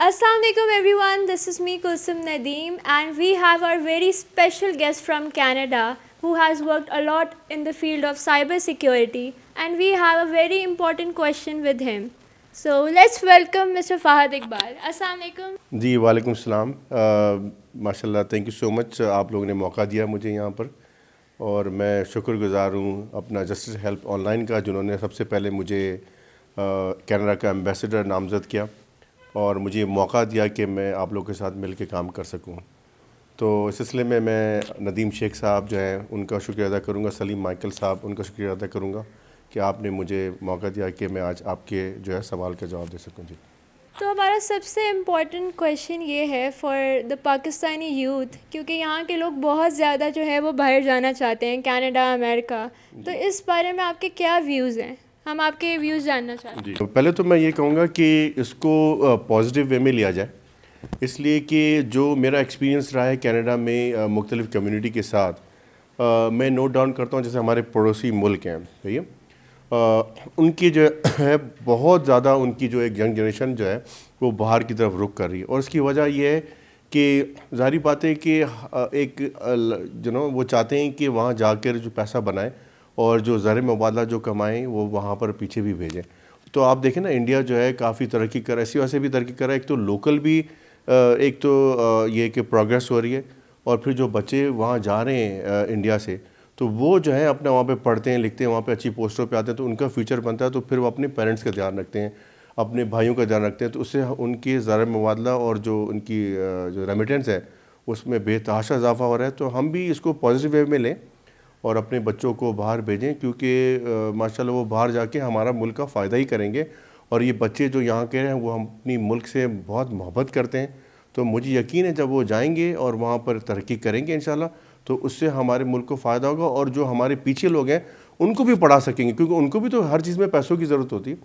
Assalamu alaikum everyone, this is me Kulsum Nadeem and we have our very special guest from Canada who has worked a lot in the field of cyber security and we have a very important question with him. So let's welcome Mr. Fahad Iqbal. Assalamu alaikum. جی وعلیکم السلام. ماشاء اللہ thank you so مچ. آپ لوگوں نے موقع دیا مجھے یہاں پر اور میں شکر گزار ہوں اپنا جسٹس ہیلپ آن لائن کا جنہوں نے سب سے پہلے مجھے کینیڈا کا ایمبیسڈر نامزد کیا اور مجھے موقع دیا کہ میں آپ لوگوں کے ساتھ مل کے کام کر سکوں. تو اس سلسلے میں ندیم شیخ صاحب جو ہیں ان کا شکریہ ادا کروں گا, سلیم مائیکل صاحب ان کا شکریہ ادا کروں گا کہ آپ نے مجھے موقع دیا کہ میں آج آپ کے جو ہے سوال کا جواب دے سکوں. جی تو ہمارا سب سے امپورٹنٹ کویشچن یہ ہے فار دا پاکستانی یوتھ, کیونکہ یہاں کے لوگ بہت زیادہ جو ہے وہ باہر جانا چاہتے ہیں, کینیڈا, امریکہ, تو اس بارے میں آپ کے کیا ویوز ہیں؟ ہم آپ کے ویوز جاننا چاہتے ہیں. جی پہلے تو میں یہ کہوں گا کہ اس کو پازیٹیو وے میں لیا جائے, اس لیے کہ جو میرا ایکسپیرینس رہا ہے کینیڈا میں مختلف کمیونٹی کے ساتھ, میں نوٹ ڈاؤن کرتا ہوں جیسے ہمارے پڑوسی ملک ہیں بھیا, ان کی جو ہے بہت زیادہ ان کی جو ایک ینگ جنریشن جو ہے وہ باہر کی طرف رخ کر رہی ہے, اور اس کی وجہ یہ ہے کہ ظاہری بات ہے کہ ایک وہ چاہتے ہیں کہ وہاں جا کر جو پیسہ بنائیں اور جو زر مبادلہ جو کمائیں وہ وہاں پر پیچھے بھی بھیجیں. تو آپ دیکھیں نا انڈیا جو ہے کافی ترقی کر رہا ہے, اسی وجہ سے بھی ترقی کر رہا ہے. ایک تو لوکل بھی ایک تو یہ کہ پروگریس ہو رہی ہے, اور پھر جو بچے وہاں جا رہے ہیں انڈیا سے تو وہ جو ہے اپنا وہاں پہ پڑھتے ہیں لکھتے ہیں, وہاں پہ اچھی پوسٹوں پہ آتے ہیں, تو ان کا فیوچر بنتا ہے. تو پھر وہ اپنے پیرنٹس کا دھیان رکھتے ہیں, اپنے بھائیوں کا دھیان رکھتے ہیں, تو اس سے ان کے زر مبادلہ اور جو ان کی جو ریمیٹنس ہے اس میں بے تحاشا اضافہ ہو رہا ہے. تو ہم بھی اس کو پازیٹیو وے میں لیں اور اپنے بچوں کو باہر بھیجیں, کیونکہ ماشاءاللہ وہ باہر جا کے ہمارا ملک کا فائدہ ہی کریں گے. اور یہ بچے جو یہاں کے ہیں وہ ہم اپنی ملک سے بہت محبت کرتے ہیں, تو مجھے یقین ہے جب وہ جائیں گے اور وہاں پر ترقی کریں گے انشاءاللہ تو اس سے ہمارے ملک کو فائدہ ہوگا, اور جو ہمارے پیچھے لوگ ہیں ان کو بھی پڑھا سکیں گے, کیونکہ ان کو بھی تو ہر چیز میں پیسوں کی ضرورت ہوتی ہے,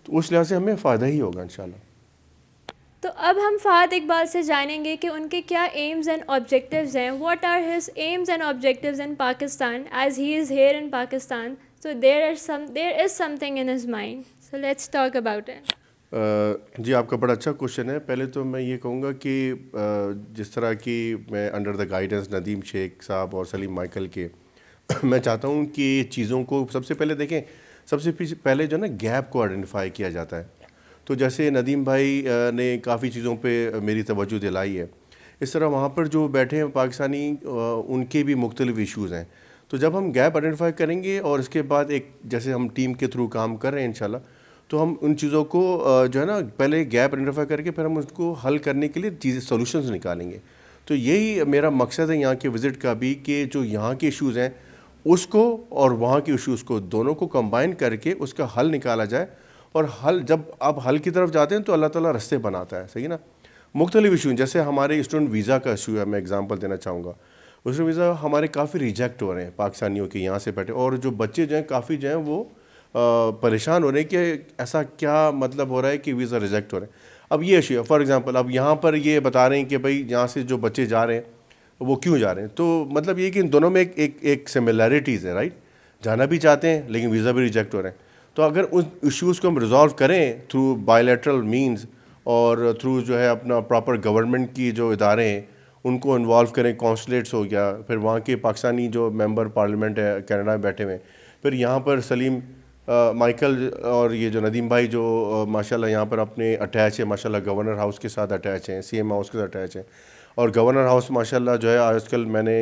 تو اس لحاظ سے ہمیں فائدہ ہی ہوگا انشاءاللہ. تو اب ہم فہد اقبال سے جانیں گے کہ ان کے کیا ایمز اینڈ آبجیکٹیوز ہیں. What are his aims and objectives in Pakistan as he is here in Pakistan. So there is something in his mind, so let's talk about it. جی آپ کا بڑا اچھا کوشچن ہے. پہلے تو میں یہ کہوں گا کہ جس طرح کی میں انڈر دا گائیڈنس ندیم شیخ صاحب اور سلیم مائیکل کے میں چاہتا ہوں کہ چیزوں کو سب سے پہلے دیکھیں, سب سے پہلے جو ہے نا گیپ کو آئیڈینٹیفائی کیا جاتا ہے. تو جیسے ندیم بھائی نے کافی چیزوں پہ میری توجہ دلائی ہے, اس طرح وہاں پر جو بیٹھے ہیں پاکستانی ان کے بھی مختلف ایشوز ہیں. تو جب ہم گیپ آئیڈینٹیفائی کریں گے اور اس کے بعد ایک جیسے ہم ٹیم کے تھرو کام کر رہے ہیں انشاءاللہ, تو ہم ان چیزوں کو جو ہے نا پہلے گیپ آئیڈینٹیفائی کر کے پھر ہم اس کو حل کرنے کے لیے چیزیں سولوشنز نکالیں گے. تو یہی میرا مقصد ہے یہاں کے وزٹ کا بھی, کہ جو یہاں کے ایشوز ہیں اس کو اور وہاں کے ایشوز کو دونوں کو کمبائن کر کے اس کا حل نکالا جائے. اور حل جب آپ حل کی طرف جاتے ہیں تو اللہ تعالیٰ رستے بناتا ہے, صحیح نا. مختلف ایشو ہیں, جیسے ہمارے اسٹوڈنٹ ویزا کا ایشو ہے, میں اگزامپل دینا چاہوں گا. اسٹوڈنٹ ویزا ہمارے کافی ریجیکٹ ہو رہے ہیں پاکستانیوں کے یہاں سے بیٹھے, اور جو بچے جو ہیں کافی جو ہیں وہ پریشان ہو رہے ہیں کہ ایسا کیا مطلب ہو رہا ہے کہ ویزا ریجیکٹ ہو رہے ہیں. اب یہ ایشو ہے, فار ایگزامپل اب یہاں پر یہ بتا رہے ہیں کہ بھائی یہاں سے جو بچے جا رہے ہیں وہ کیوں جا رہے ہیں. تو مطلب یہ کہ ان دونوں میں ایک سملیرٹیز ہے, رائٹ. جانا بھی چاہتے ہیں لیکن ویزا بھی ریجیکٹ ہو رہے ہیں. تو اگر اس ایشوز کو ہم ریزالو کریں تھرو بائیلیٹرل مینز اور تھرو جو ہے اپنا پراپر گورنمنٹ کی جو ادارے ہیں ان کو انوالو کریں, کونسلیٹس ہو گیا, پھر وہاں کے پاکستانی جو ممبر پارلیمنٹ ہے کینیڈا میں بیٹھے ہوئے, پھر یہاں پر سلیم مائیکل اور یہ جو ندیم بھائی جو ماشاءاللہ یہاں پر اپنے اٹیچ ہے, ماشاءاللہ گورنر ہاؤس کے ساتھ اٹیچ ہیں, سی ایم ہاؤس کے ساتھ اٹیچ ہیں. اور گورنر ہاؤس ماشاءاللہ جو ہے آج کل میں نے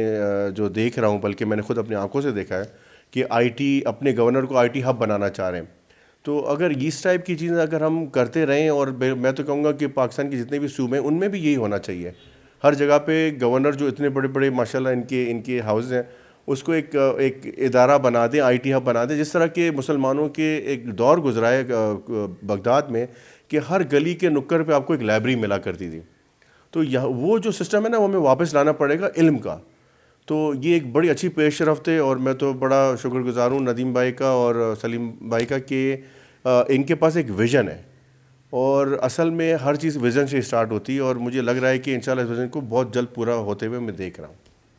جو دیکھ رہا ہوں, بلکہ میں نے خود اپنی آنکھوں سے دیکھا ہے کہ آئی ٹی اپنے گورنر کو آئی ٹی ہب بنانا چاہ رہے ہیں. تو اگر اس ٹائپ کی چیزیں اگر ہم کرتے رہیں, اور میں تو کہوں گا کہ پاکستان کے جتنے بھی صوبے ہیں ان میں بھی یہی ہونا چاہیے. ہر جگہ پہ گورنر جو اتنے بڑے بڑے ماشاءاللہ ان کے ہاؤس ہیں اس کو ایک ادارہ بنا دیں, آئی ٹی ہب بنا دیں. جس طرح کے مسلمانوں کے ایک دور گزرا ہے بغداد میں کہ ہر گلی کے نکر پہ آپ کو ایک لائبریری ملا کرتی تھی. تو وہ جو سسٹم ہے نا وہ ہمیں واپس لانا پڑے گا علم کا. تو یہ ایک بڑی اچھی پیش رفت ہے, اور میں تو بڑا شکر گزار ہوں ندیم بھائی کا اور سلیم بھائی کا کہ ان کے پاس ایک ویژن ہے, اور اصل میں ہر چیز ویژن سے اسٹارٹ ہوتی ہے, اور مجھے لگ رہا ہے کہ انشاءاللہ اس ویژن کو بہت جلد پورا ہوتے ہوئے میں دیکھ رہا ہوں.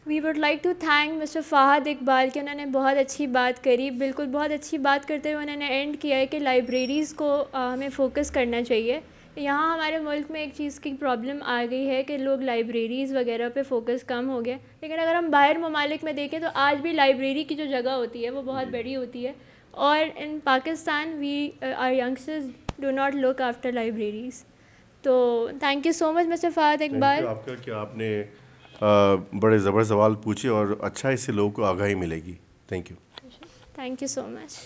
We would like to thank mister Fahad Iqbal کہ انہوں نے بہت اچھی بات کری. بالکل بہت اچھی بات کرتے ہوئے انہوں نے اینڈ کیا ہے کہ لائبریریز کو ہمیں فوکس کرنا چاہیے, یہاں ہمارے ملک میں ایک چیز کی پرابلم آ گئی ہے کہ لوگ لائبریریز وغیرہ پہ فوکس کم ہو گیا, لیکن اگر ہم باہر ممالک میں دیکھیں تو آج بھی لائبریری کی جو جگہ ہوتی ہے وہ بہت بڑی ہوتی ہے, اور in Pakistan we are youngsters do not look after libraries. تو thank you so much mister Fahad Iqbal. آپ کا کہ آپ نے بڑے زبردست سوال پوچھے اور اچھا اس سے لوگوں کو آگاہی ملے گی. Thank you. Thank you so much.